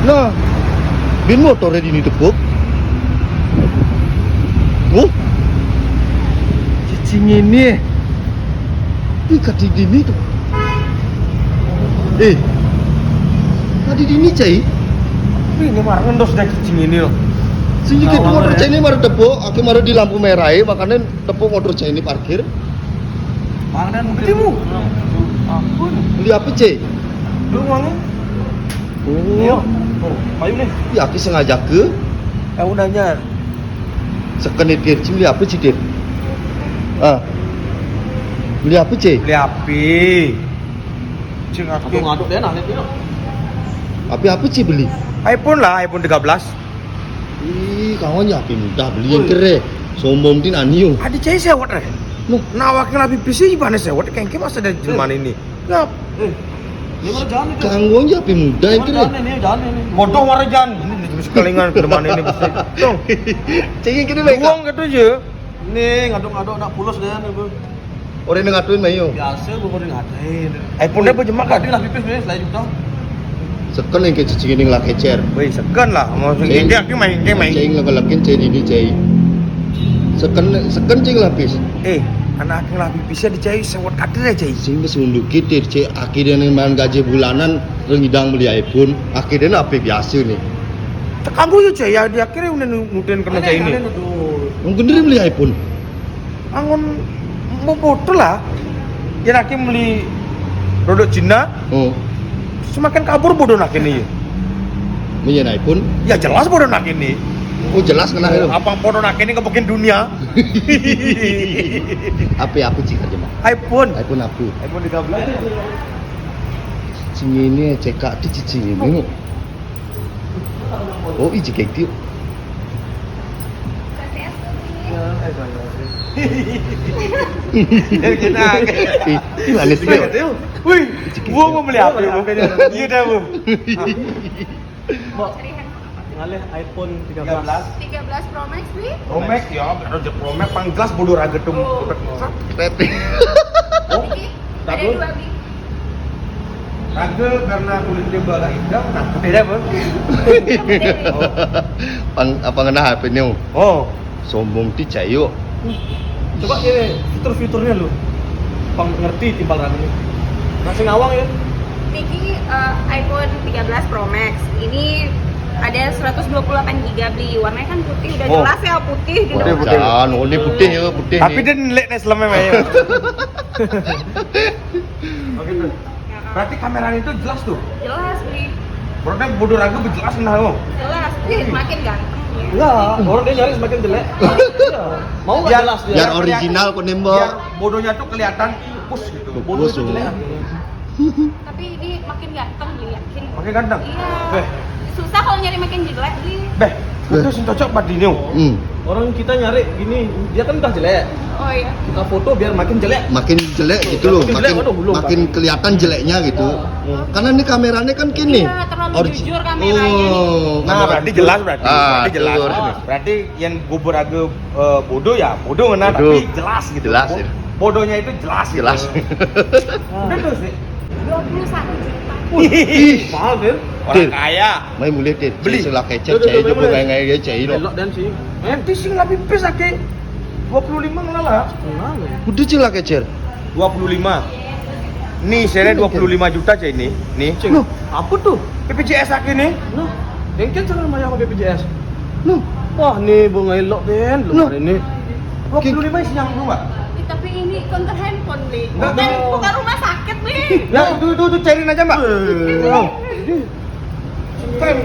Nah, bin motornya di tepuk. Oh, cicing ini. Ikat di dini tuh. Tadi dini cai. Ini marah ngendos dah cicing ini loh. Sejak itu motor cai ini marah tepuk, aku marah di lampu merah makanya tepuk motor cai ini parkir. Pangan ketemu. Ampun. Beli apa cai? Lu uangnya? Oh, Ayo nih. ya aku sengaja ke. Udahnya. Sekenitir, beli apa cai dir? Beli apa cai? Beli api. Cing aku ngaduk deh nah lihat. Api apa cai beli? iPhone lah, iPhone 13. Kawan ya api mudah beli yang kere. Sombong tin aniu. Adi cai sewot deh. Nuh, Nawakil lebih PC gimana sewot kengke masa dari zaman ini. Ya, Ini mana jalan itu? kanggo aja api mudah yang kere. Jalan ini, jalan ini. bodoh warajan. Ini jenis kelingan ke depan ini bisa. Dong. Cai yang kere baik. Uang gitu aja. Nih, ngaduk-ngaduk nak pulos deh nih, Bu. Orang yang ngatuin mayo. Biasa gue mau ngatain. iPhone-nya apa jemak Tadi kan? lah pipis nih, selain juta. Sekan yang kayak cicing ini ngelak kecer. Wih, segan lah. Mau Cing. ini aku main. Cai ngelakin cai ini cai. Sekan cai lapis. Anak aku lebih bisa dicai sewot kader aja. Sing wis unduk kitir cai akhirnya main gaji bulanan rengidang beli iPhone. Akhirnya apa biasa nih. Tekamu ya cai ya di akhirnya udah nutin kena cai ini. Mungkin dia beli iPhone. Angon mau foto lah. Ya nak beli produk Cina, Oh, semakin kabur bodoh nak ini. menyen iPhone. Ya jelas bodoh nak ini. Oh jelas kena itu. Apa bodoh nak ini kebukin dunia? Apa sih kerja mah? iPhone. iPhone apa? iPhone 13. Cing ini cekak di cicing ini. Oh, iji kayak itu. Gimana sih? Wih, gua mau beli apa? Iya dah bu. Mbak, ngalih iPhone 13. 13 Pro Max nih. Promek ya, ada Promek panggelas bodoh raga tuh. Pepe. Ini ada Satu. 2 nih. Raga karena kulit dia agak hitam, nah putih dah bu. Apa ngena HP nya? Oh, Sombong ti cayo. Coba ini fitur-fiturnya lu. Pang ngerti timbal ragu ini. Masih ngawang ya? Niki iPhone 13 Pro Max. Ini ada 128 GB beli. Warnanya kan putih, udah Oh. jelas ya putih di Putih, depan. putih. Jangan, oh ini putih ya, putih tapi nih. dia nelek nih selama ya. Oh gitu. Berarti kamera itu jelas tuh. Jelas beli. Produknya bodoh raga jelas nah oh. Jelas. Makin ganteng ya. Enggak, orang dia nyari semakin jelek. Iya. Mau nggak Biar- jelas dia? Biar original kok Biar nembak. bodohnya tuh kelihatan pus gitu. Bodoh itu Bodoh. jelek. Tapi ini makin ganteng beli yakin. Makin ganteng. Iya. Beh, Susah kalau nyari makin jelek beli. beh, itu sih cocok buat Dino. Orang kita nyari gini, dia kan udah jelek. Oh iya. Kita foto biar makin jelek. Makin jelek gitu loh, Makin jelek, makin waduh, belum, makin kelihatan jeleknya gitu. Karena ini kameranya kan kini. Iya, terlalu jujur kameranya. Oh, Nah, kamera berarti jujur. jelas berarti. Berarti jelas. tuh. Berarti yang gubur raga bodoh ya, bodoh ngena Bodoh. tapi jelas gitu. Jelas, ya. Bodohnya itu jelas. gitu. Jelas. Udah tuh sih. 21 juta. Ih, Mahal kan? Orang Dir. kaya. Mai mulai tet. Beli. Beli selah kecap Tuh, cai tuh, itu mulai. pengen dia cai lo. Elok dan sih. Nanti sih lebih pes ake 25 ngelala. Kenal ya? Udah celah kecer. 25. Nih, saya 25 juta cah ini. Nih, Cing, apa tuh? BPJS ake nih. Noh, bengkel jangan bayar sama BPJS. Loh, Wah, nih bunga elok Den, Loh. lu ini. 25 isi yang dua. Tapi ini konter handphone beli. Enggak, Bukan, enggak. bukan rumah sakit nih. Ya, itu cairin aja, Mbak. Oh. Keren.